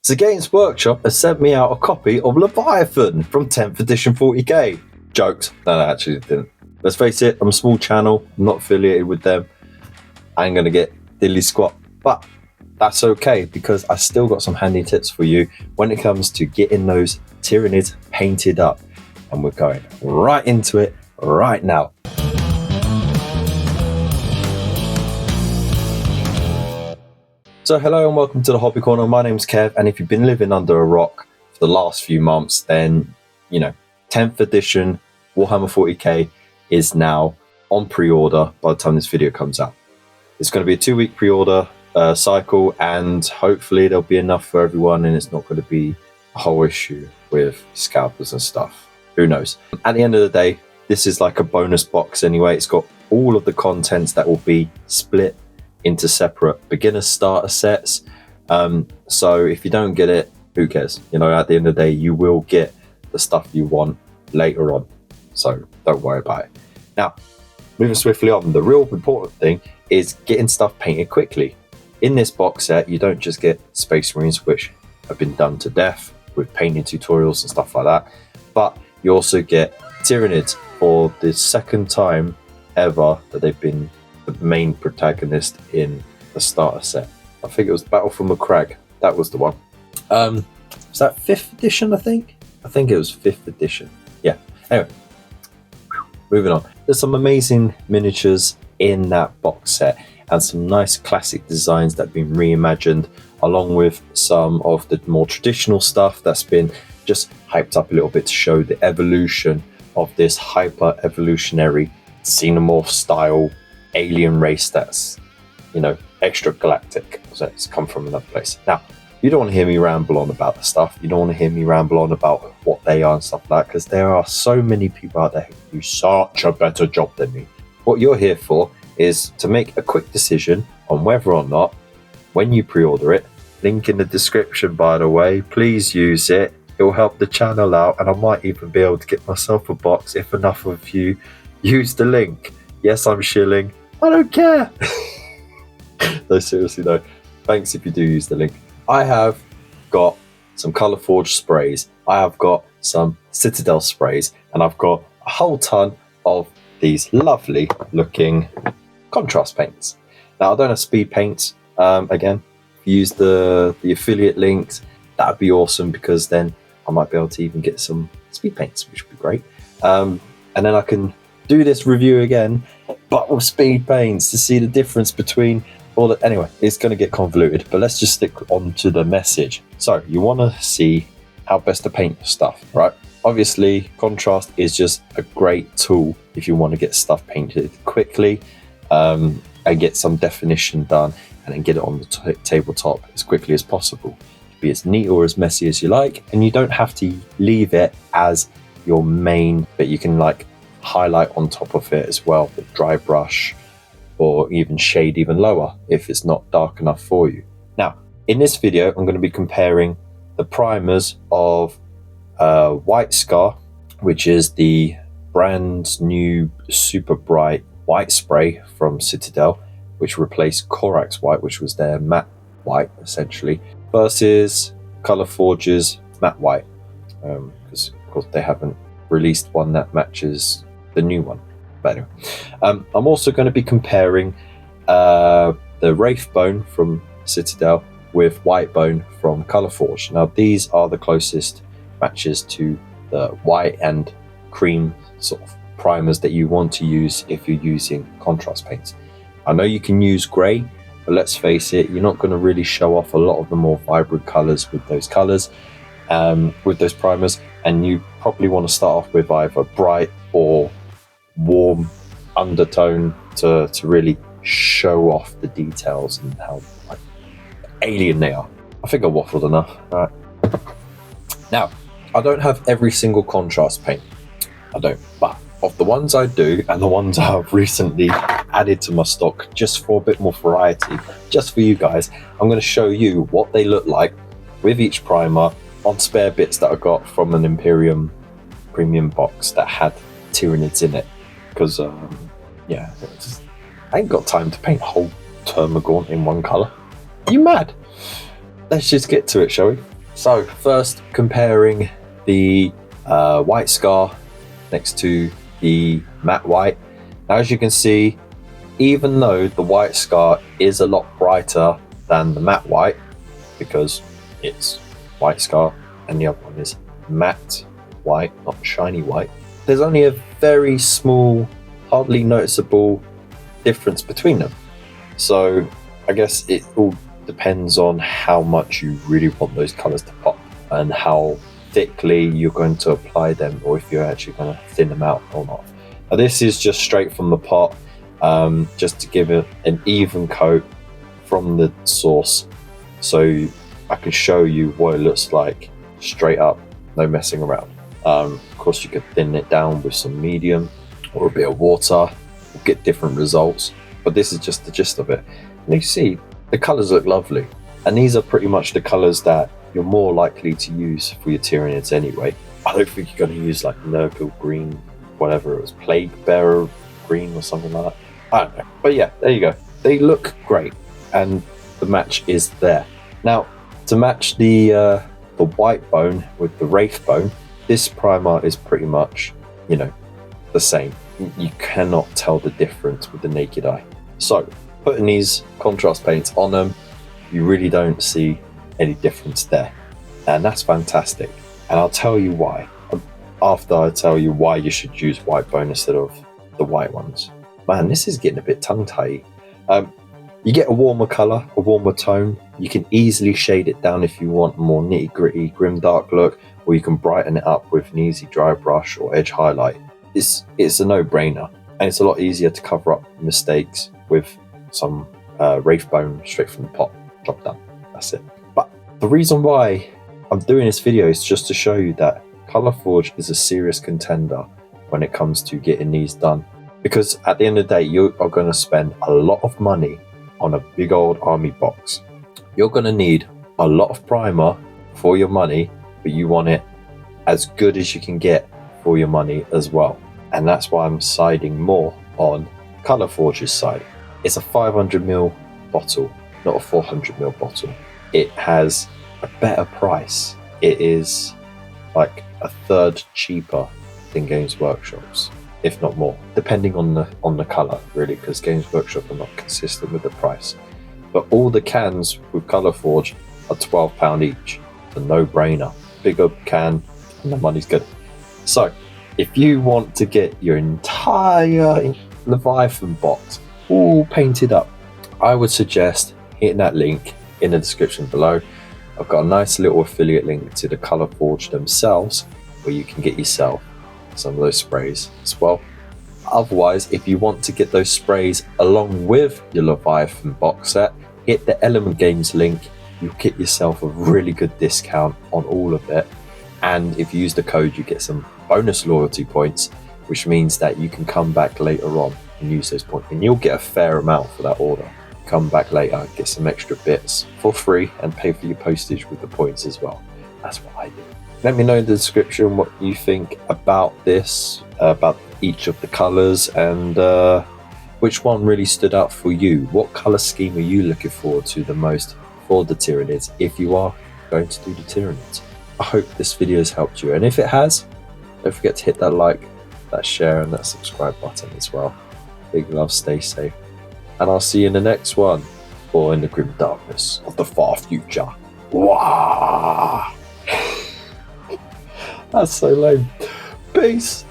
So Games Workshop has sent me out a copy of Leviathan from 10th edition 40k. Jokes. No, actually it didn't. Let's face it, I'm a small channel, I'm not affiliated with them. I ain't going to get diddly squat. But that's okay, because I still got some handy tips for you when it comes to getting those Tyranids painted up. And we're going right into it right now. So hello and welcome to the Hobby Corner. My name's Kev, and if you've been living under a rock for the last few months, then, you know, 10th edition Warhammer 40k is now on pre-order by the time this video comes out. It's going to be a 2-week pre-order cycle, and hopefully there'll be enough for everyone and it's not going to be a whole issue with scalpers and stuff. Who knows? At the end of the day, this is like a bonus box anyway. It's got all of the contents that will be split into separate beginner starter sets. So if you don't get it, who cares? You know, at the end of the day, you will get the stuff you want later on. So don't worry about it. Now, moving swiftly on, the real important thing is getting stuff painted quickly. In this box set, you don't just get Space Marines, which have been done to death with painting tutorials and stuff like that, but you also get Tyranids for the second time ever that they've been the main protagonist in the starter set. I think it was Battle for McCrag. That was the one. Was that 5th edition, I think? I think it was 5th edition. Yeah. Anyway, moving on. There's some amazing miniatures in that box set and some nice classic designs that have been reimagined, along with some of the more traditional stuff that's been just hyped up a little bit to show the evolution of this hyper evolutionary xenomorph style alien race that's, you know, extra galactic. So it's come from another place. Now, you don't want to hear me ramble on about the stuff. You don't want to hear me ramble on about what they are and stuff like that, because there are so many people out there who do such a better job than me. What you're here for is to make a quick decision on whether or not, when you pre-order it, link in the description, by the way, please use it. It will help the channel out, and I might even be able to get myself a box if enough of you use the link. Yes, I'm shilling. I don't care. No, seriously though, thanks if you do use the link. I have got some Colour Forge sprays, I have got some Citadel sprays, and I've got a whole ton of these lovely looking contrast paints. Now, I don't have speed paints. Again, if you use the affiliate links, that would be awesome, because then I might be able to even get some speed paints, which would be great. And then I can do this review again, but with speed paints, to see the difference between all the... Anyway, it's going to get convoluted, but let's just stick on to the message. So you want to see how best to paint your stuff, right? Obviously, contrast is just a great tool if you want to get stuff painted quickly, and get some definition done, and then get it on the tabletop as quickly as possible. Be as neat or as messy as you like, and you don't have to leave it as your main, but you can like highlight on top of it as well with dry brush, or even shade even lower if it's not dark enough for you. Now, in this video, I'm going to be comparing the primers of White Scar, which is the brand new super bright white spray from Citadel, which replaced Corax White, which was their matte white essentially, versus Colour Forge's matte white, because of course they haven't released one that matches the new one. But anyway, I'm also going to be comparing the Wraithbone from Citadel with Whitebone from Colour Forge. Now, these are the closest matches to the white and cream sort of primers that you want to use if you're using contrast paints. I know you can use grey, but let's face it, you're not going to really show off a lot of the more vibrant colours with those colours, with those primers, and you probably want to start off with either bright or warm undertone to really show off the details and how like alien they are. I think I waffled enough. All right. Now, I don't have every single contrast paint. I don't, but of the ones I do, and the ones I've recently added to my stock just for a bit more variety, just for you guys, I'm going to show you what they look like with each primer on spare bits that I got from an Imperium premium box that had Tyranids in it. Because, yeah, I ain't got time to paint a whole Termagant in one colour. Are you mad? Let's just get to it, shall we? So first, comparing the white scar next to the matte white. Now, as you can see, even though the white scar is a lot brighter than the matte white, because it's white scar and the other one is matte white, not shiny white, there's only a very small, hardly noticeable difference between them. So I guess it all depends on how much you really want those colors to pop and how thickly you're going to apply them, or if you're actually going to thin them out or not. Now, this is just straight from the pot, just to give it an even coat from the source, so I can show you what it looks like straight up, no messing around. Of course, you could thin it down with some medium or a bit of water, get different results, but this is just the gist of it. And you see the colors look lovely, and these are pretty much the colors that you're more likely to use for your Tyranids anyway. I don't think you're going to use like Nurgle green, whatever it was, Plague Bearer green or something like that. I don't know, but yeah, there you go. They look great, and the match is there. Now, to match the white bone with the Wraithbone, this primer is pretty much, you know, the same. You cannot tell the difference with the naked eye. So putting these contrast paints on them, you really don't see any difference there, and that's fantastic. And I'll tell you why after I tell you why you should use white bone instead of the white ones. Man, this is getting a bit tongue-tied. You get a warmer color, a warmer tone. You can easily shade it down if you want a more nitty-gritty grim dark look, or you can brighten it up with an easy dry brush or edge highlight. It's a no-brainer, and it's a lot easier to cover up mistakes with some Wraithbone straight from the pot. Job done. That's it. But the reason why I'm doing this video is just to show you that Colourforge is a serious contender when it comes to getting these done, because at the end of the day, you are going to spend a lot of money on a big old army box. You're going to need a lot of primer for your money, but you want it as good as you can get for your money as well. And that's why I'm siding more on Colourforge's side. It's a 500ml bottle, not a 400ml bottle. It has a better price. It is like a third cheaper than Games Workshop's, if not more, depending on the colour, really, because Games Workshop are not consistent with the price. But all the cans with Colourforge are £12 each. It's a no-brainer. Bigger can and the money's good. So if you want to get your entire Leviathan box all painted up, I would suggest hitting that link in the description below. I've got a nice little affiliate link to the Colourforge themselves, where you can get yourself some of those sprays as well. Otherwise, if you want to get those sprays along with your Leviathan box set, hit the Element Games link. You'll get yourself a really good discount on all of it, and if you use the code, you get some bonus loyalty points, which means that you can come back later on and use those points, and you'll get a fair amount for that order. Come back later, get some extra bits for free, and pay for your postage with the points as well. That's what I do. Let me know in the description what you think about this, about each of the colours, and which one really stood out for you. What colour scheme are you looking forward to the most for the Tyranids, if you are going to do the Tyranids? I hope this video has helped you, and if it has, don't forget to hit that like, that share, and that subscribe button as well. Big love, stay safe, and I'll see you in the next one, or in the grim darkness of the far future. Wow. That's so lame. Peace.